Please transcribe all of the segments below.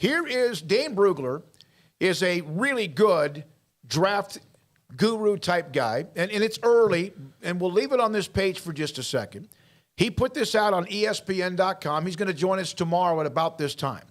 here is Dane Brugler, is a really good draft guru type guy, and it's early, and we'll leave it on this page for just a second. He put this out on ESPN.com. He's going to join us tomorrow at about this time.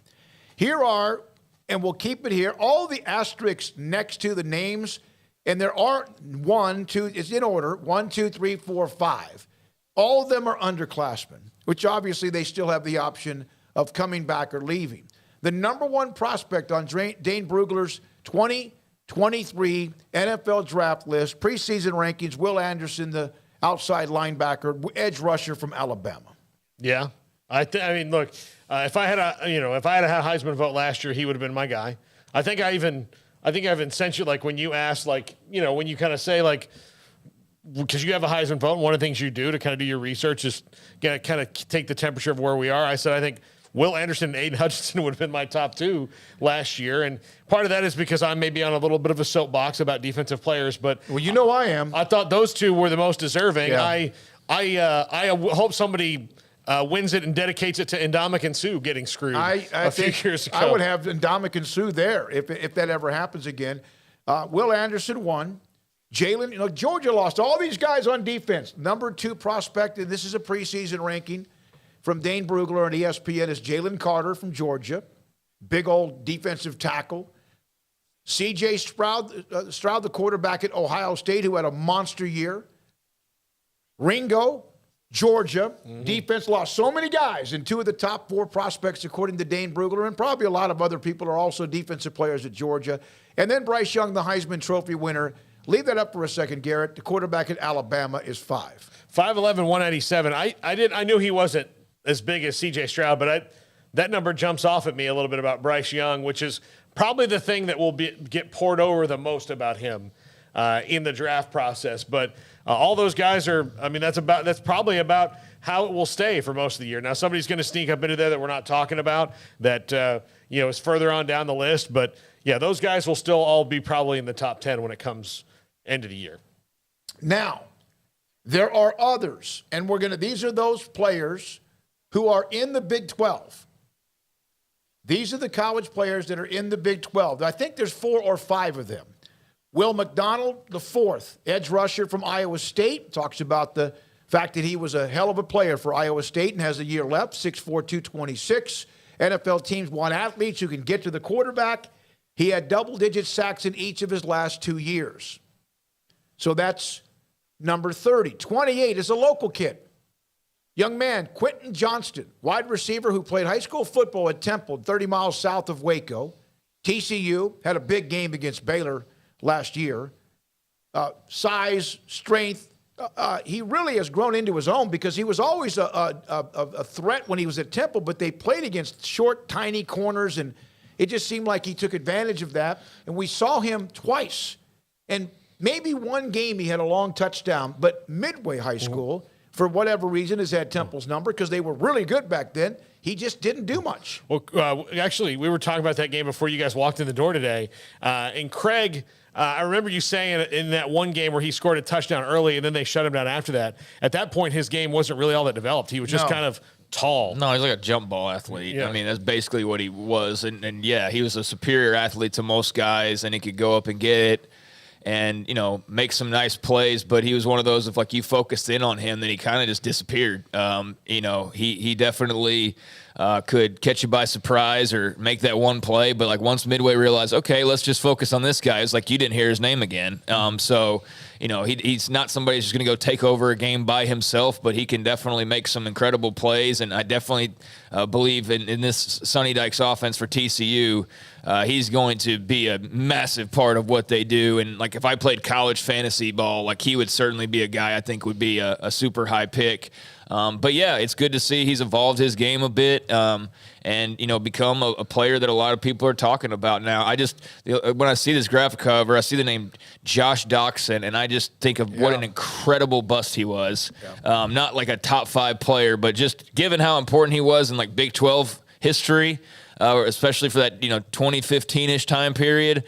Here are, and we'll keep it here, all the asterisks next to the names, and there are it's in order, 1, 2, 3, 4, 5. All of them are underclassmen, which obviously they still have the option of coming back or leaving. The number one prospect on Dane Brugler's 2023 NFL draft list, preseason rankings, Will Anderson, the outside linebacker, edge rusher from Alabama. Yeah. I mean, look, if I had a Heisman vote last year, he would have been my guy. I think I even sent you, like, when you asked, like, when you kind of say, like, because you have a Heisman vote, one of the things you do to kind of do your research is kind of take the temperature of where we are. I said, I think Will Anderson and Aiden Hutchinson would have been my top two last year. And part of that is because I'm maybe on a little bit of a soapbox about defensive players. But I am. I thought those two were the most deserving. Yeah. I hope somebody wins it and dedicates it to Ndamukong Suh getting screwed a few years ago. I would have Ndamukong Suh there if that ever happens again. Will Anderson won. Jalen, Georgia lost all these guys on defense. Number 2 prospect, and this is a preseason ranking from Dane Brugler on ESPN, is Jalen Carter from Georgia. Big old defensive tackle. C.J. Stroud, the quarterback at Ohio State, who had a monster year. Ringo, Georgia, defense lost so many guys, and 2 of the top 4 prospects, according to Dane Brugler, and probably a lot of other people are also defensive players at Georgia. And then Bryce Young, the Heisman Trophy winner. Leave that up for a second, Garrett. The quarterback at Alabama is 5'11", 197. I knew he wasn't as big as C.J. Stroud, but that number jumps off at me a little bit about Bryce Young, which is probably the thing that will get poured over the most about him in the draft process. But all those guys that's probably about how it will stay for most of the year. Now, somebody's going to sneak up into there that we're not talking about that is further on down the list. But, yeah, those guys will still all be probably in the top 10 when it comes end of the year. Now, there are others, and these are those players who are in the Big 12. These are the college players that are in the Big 12. I think there's 4 or 5 of them. Will McDonald, the 4th, edge rusher from Iowa State, talks about the fact that he was a hell of a player for Iowa State and has a year left, 6'4", 226. NFL teams want athletes who can get to the quarterback. He had double-digit sacks in each of his last 2 years. So that's number 30. 28 is a local kid. Young man, Quentin Johnston, wide receiver who played high school football at Temple, 30 miles south of Waco. TCU had a big game against Baylor last year. Size, strength. He really has grown into his own because he was always a threat when he was at Temple, but they played against short, tiny corners, and it just seemed like he took advantage of that. And we saw him twice. And maybe one game he had a long touchdown, but Midway High School, for whatever reason, has had Temple's number because they were really good back then. He just didn't do much. Well, actually, we were talking about that game before you guys walked in the door today. And Craig, I remember you saying in that one game where he scored a touchdown early and then they shut him down after that. At that point, his game wasn't really all that developed. He was just kind of tall. No, he's like a jump ball athlete. Yeah. I mean, that's basically what he was. And yeah, he was a superior athlete to most guys, and he could go up and get it and, make some nice plays. But he was one of those, if like you focused in on him, then he kind of just disappeared. He definitely could catch you by surprise or make that one play. But like once Midway realized, okay, let's just focus on this guy, it's like you didn't hear his name again. He's not somebody who's just going to go take over a game by himself, but he can definitely make some incredible plays. And I definitely believe in this Sonny Dykes offense for TCU. He's going to be a massive part of what they do. And like if I played college fantasy ball, like he would certainly be a guy I think would be a super high pick. But yeah, it's good to see he's evolved his game a bit and become a player that a lot of people are talking about now. When I see this graphic cover, I see the name Josh Doxson, and I just think of what an incredible bust he was. Yeah. Not like a top 5 player, but just given how important he was in like Big 12 history, especially for that 2015-ish time period.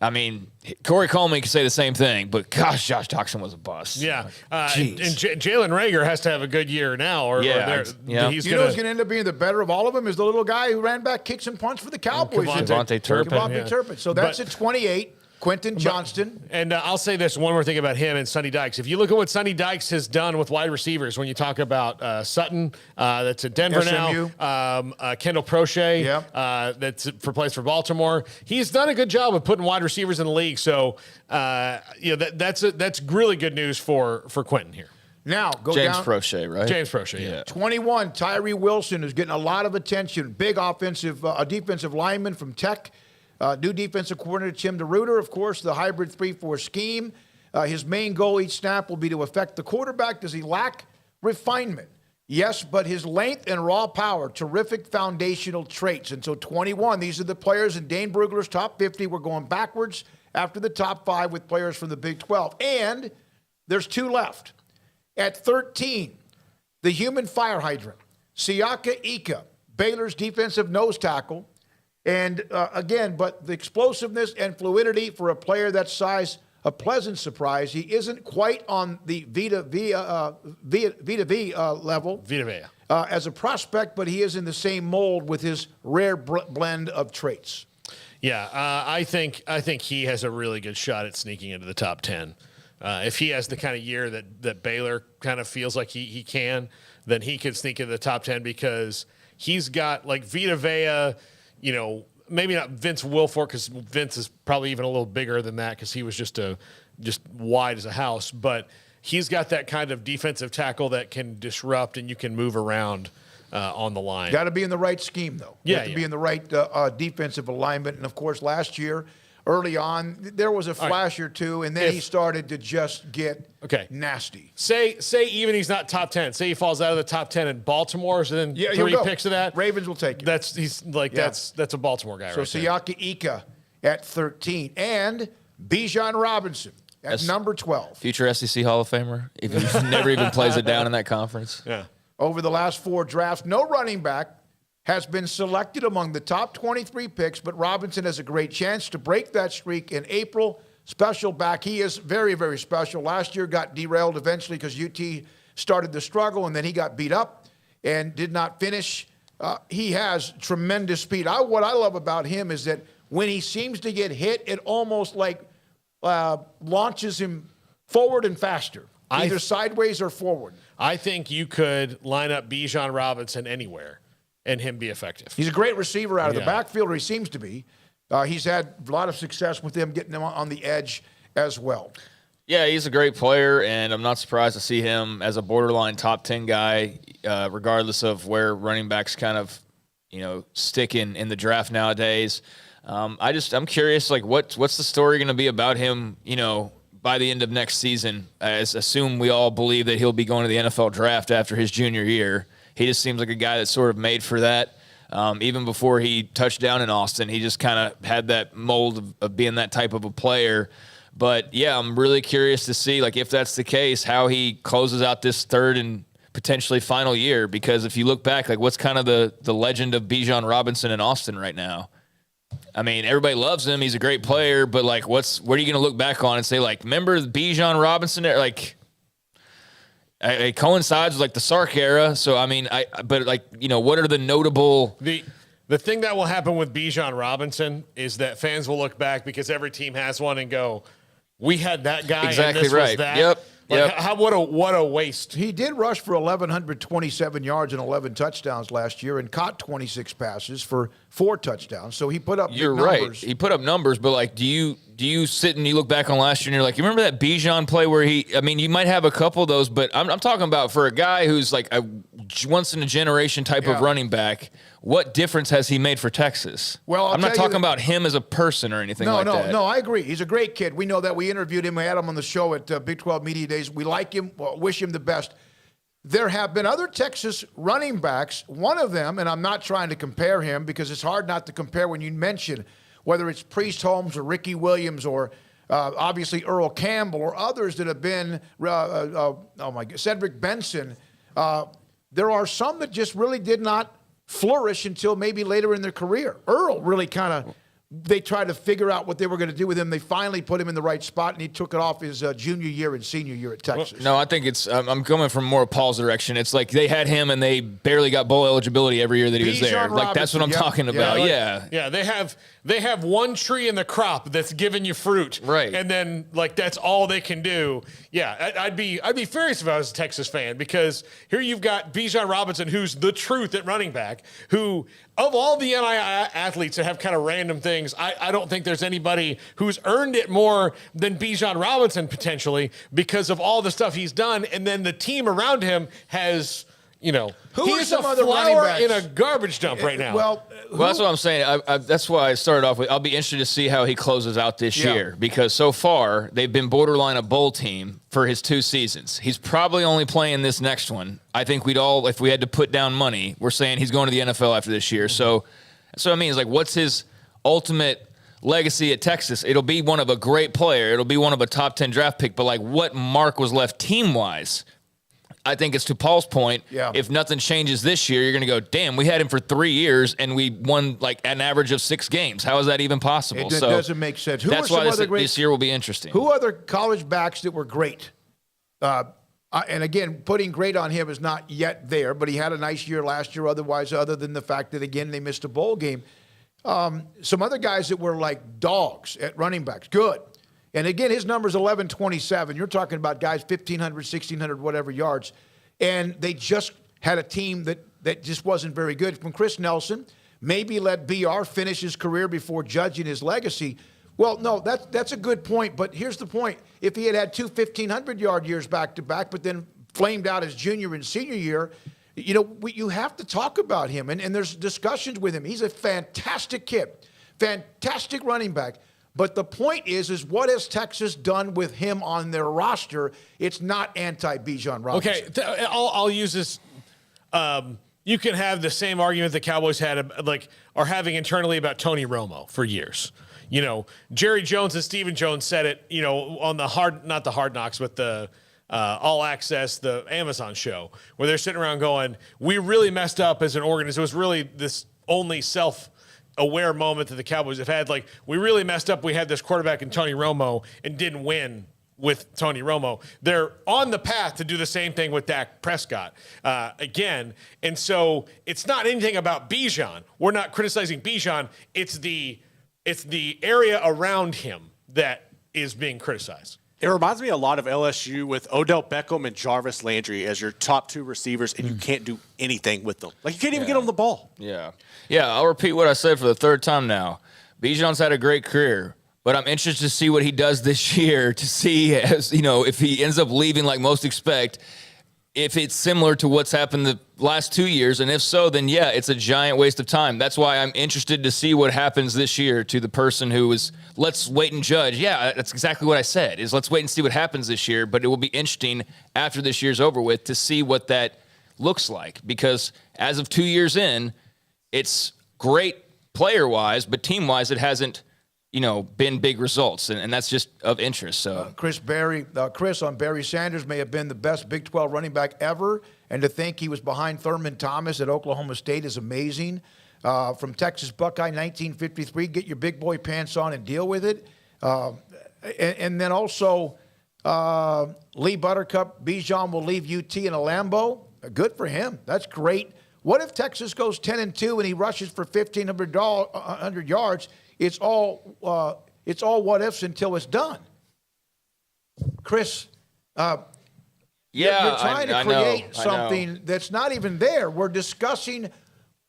I mean, Corey Coleman could say the same thing, but gosh, Josh Doctson was a bust. Yeah. And Jalen Reagor has to have a good year now. Or who's going to end up being the better of all of them is the little guy who ran back, kicks and punts for the Cowboys. Devontae Turpin. So that's at 28. Quentin Johnston. And I'll say this, one more thing about him and Sonny Dykes. If you look at what Sonny Dykes has done with wide receivers, when you talk about Sutton, that's at Denver SMU. now, Kendall Prochet, that's plays for Baltimore. He's done a good job of putting wide receivers in the league. So, that's really good news for Quentin here. Now, James Prochet, right? James Prochet, yeah. 21, Tyree Wilson is getting a lot of attention. Big defensive lineman from Tech. New defensive coordinator, Tim DeRuiter, of course, the hybrid 3-4 scheme. His main goal each snap will be to affect the quarterback. Does he lack refinement? Yes, but his length and raw power, terrific foundational traits. And so 21, these are the players in Dane Brugler's top 50. We're going backwards after the top 5 with players from the Big 12. And there's 2 left. At 13, the human fire hydrant, Siaka Ika, Baylor's defensive nose tackle. And again, but the explosiveness and fluidity for a player that size, a pleasant surprise. He isn't quite on the Vita V level as a prospect, but he is in the same mold with his rare blend of traits. Yeah, I think he has a really good shot at sneaking into the top 10. If he has the kind of year that Baylor kind of feels like he can, then he could sneak into the top 10 because he's got like Vita Vea. Maybe not Vince Wilfork because Vince is probably even a little bigger than that because he was just wide as a house. But he's got that kind of defensive tackle that can disrupt and you can move around on the line. Got to be in the right scheme, though. You have to be in the right defensive alignment. And, of course, last year, early on, there was a flash or two, and then he started to just get nasty. Say even he's not top 10. Say he falls out of the top 10 in Baltimore, so then 3 picks of that. Ravens will take it. That's a Baltimore guy, so right there. Siaka Ika at 13. And Bijan Robinson at number 12. Future SEC Hall of Famer. If he never even plays it down in that conference. Yeah. Over the last 4 drafts, no running back has been selected among the top 23 picks, but Robinson has a great chance to break that streak in April. Special back. He is very, very special. Last year got derailed eventually because UT started the struggle, and then he got beat up and did not finish. He has tremendous speed. What I love about him is that when he seems to get hit, it almost like launches him forward and faster, either sideways or forward. I think you could line up Bijan Robinson anywhere and him be effective. He's a great receiver out of the backfield, or he seems to be. He's had a lot of success with him, getting him on the edge as well. Yeah, he's a great player, and I'm not surprised to see him as a borderline top 10 guy, regardless of where running backs kind of, stick in the draft nowadays. I'm curious, like, what's the story going to be about him, by the end of next season? Assume we all believe that he'll be going to the NFL draft after his junior year. He just seems like a guy that's sort of made for that. Even before he touched down in Austin, he just kind of had that mold of being that type of a player. But, yeah, I'm really curious to see, like, if that's the case, how he closes out this third and potentially final year. Because if you look back, like, what's kind of the legend of Bijan Robinson in Austin right now? I mean, everybody loves him. He's a great player. But, like, what are you going to look back on and say, like, remember Bijan Robinson? Like, it coincides with, like, the Sark era. So, I mean, what are the notable... The thing that will happen with Bijan Robinson is that fans will look back because every team has one and go, we had that guy exactly and this right. was that. Yep. What a waste. He did rush for 1,127 yards and 11 touchdowns last year and caught 26 passes for 4 touchdowns. So he put up You're big numbers. Right. He put up numbers, but, like, do you sit and you look back on last year and you're like, you remember that Bijan play where you might have a couple of those, but I'm talking about for a guy who's like a once-in-a-generation type of running back, what difference has he made for Texas? Well, I'm not talking about him as a person or anything like that. No, I agree. He's a great kid. We know that. We interviewed him. We had him on the show at Big 12 Media Days. We like him. Wish him the best. There have been other Texas running backs. One of them, and I'm not trying to compare him because it's hard not to compare when you mention whether it's Priest Holmes or Ricky Williams or obviously Earl Campbell or others that have been, Cedric Benson. There are some that just really did not flourish until maybe later in their career. Earl really kind of they tried to figure out what they were going to do with him. They finally put him in the right spot, and he took it off his junior year and senior year at Texas. No, I think it's I'm coming from more Paul's direction. It's like they had him and they barely got bowl eligibility every year that he was there. Like that's what I'm talking about. Yeah, they have one tree in the crop that's giving you fruit. Right. And then like that's all they can do. Yeah, I'd be furious if I was a Texas fan, because here you've got Bijan Robinson, who's the truth at running back, who of all the NIL athletes that have kind of random things, I don't think there's anybody who's earned it more than Bijan Robinson potentially, because of all the stuff he's done. And then the team around him has, he's some a other running flower backs? in a garbage dump right now. Well, that's what I'm saying. That's why I started off with, I'll be interested to see how he closes out this year, because so far they've been borderline a bowl team for his 2 seasons. He's probably only playing this next one. I think we'd all, if we had to put down money, we're saying he's going to the NFL after this year. So I mean, it's like, what's his ultimate legacy at Texas? It'll be one of a great player. It'll be one of a top 10 draft pick, but like what mark was left team-wise? I think it's to Paul's point. Yeah. If nothing changes this year, you're going to go, damn, we had him for 3 years and we won like an average of 6 games. How is that even possible? It doesn't make sense. That's why this year will be interesting. Who other college backs that were great? And again, putting great on him is not yet there, but he had a nice year last year otherwise, other than the fact that, again, they missed a bowl game. Some other guys that were like dogs at running backs, good. And again, his number's 1127. You're talking about guys 1,500, 1,600, whatever yards. And they just had a team that just wasn't very good. From Chris Nelson, maybe let BR finish his career before judging his legacy. Well, no, that's a good point. But here's the point. If he had 2 1,500-yard years back-to-back, but then flamed out his junior and senior year, you have to talk about him. And there's discussions with him. He's a fantastic kid, fantastic running back. But the point is what has Texas done with him on their roster? It's not anti-Bijan Robinson. Okay, I'll use this. You can have the same argument the Cowboys are having internally about Tony Romo for years. Jerry Jones and Stephen Jones said it, on not the Hard Knocks, but the All Access, the Amazon show, where they're sitting around going, we really messed up as an organization. It was really this only self-aware moment that the Cowboys have had. Like, we really messed up. We had this quarterback in Tony Romo and didn't win with Tony Romo. They're on the path to do the same thing with Dak Prescott again. And so it's not anything about Bijan. We're not criticizing Bijan. It's the area around him that is being criticized. It reminds me a lot of LSU with Odell Beckham and Jarvis Landry as your top 2 receivers, and you can't do anything with them. Like, you can't even get on the ball. Yeah, I'll repeat what I said for the 3rd time now. Bijan's had a great career, but I'm interested to see what he does this year, to see, if he ends up leaving like most expect, if it's similar to what's happened the last 2 years. And if so, then yeah, it's a giant waste of time. That's why I'm interested to see what happens this year to the person who is, let's wait and judge. Yeah, that's exactly what I said, is let's wait and see what happens this year. But it will be interesting after this year's over with to see what that looks like. Because as of 2 years in, it's great player-wise, but team-wise, it hasn't, been big results, and that's just of interest. So Chris on Barry Sanders may have been the best Big 12 running back ever, and to think he was behind Thurman Thomas at Oklahoma State is amazing. From Texas Buckeye, 1953, get your big boy pants on and deal with it. And then also Lee Buttercup, Bijan will leave UT in a Lambo. Good for him. That's great. What if Texas goes 10-2 and he rushes for 1,500 yards? It's all what ifs until it's done. Chris, you're trying to create something that's not even there. We're discussing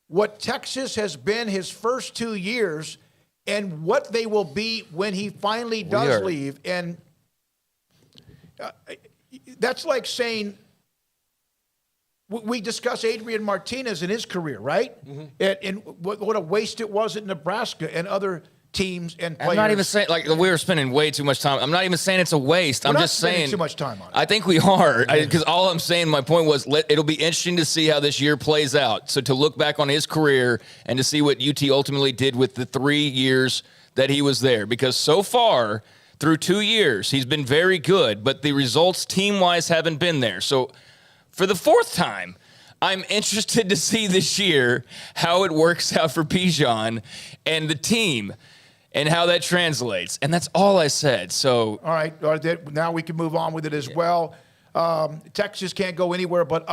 what Texas has been his first 2 years and what they will be when he finally does leave. And that's like saying, we discuss Adrian Martinez in his career, right? Mm-hmm. And what a waste it was at Nebraska and other teams and players. I'm not even saying, like, we were spending way too much time. I'm not even saying it's a waste. I'm just saying too much time on it. I think we are, because all I'm saying, my point was, it'll be interesting to see how this year plays out. So to look back on his career and to see what UT ultimately did with the 3 years that he was there, because so far through 2 years he's been very good, but the results team-wise haven't been there. So for the 4th time, I'm interested to see this year how it works out for Bijan and the team. and how that translates. And that's all I said. So All right. Now we can move on with it as well. Texas can't go anywhere but up.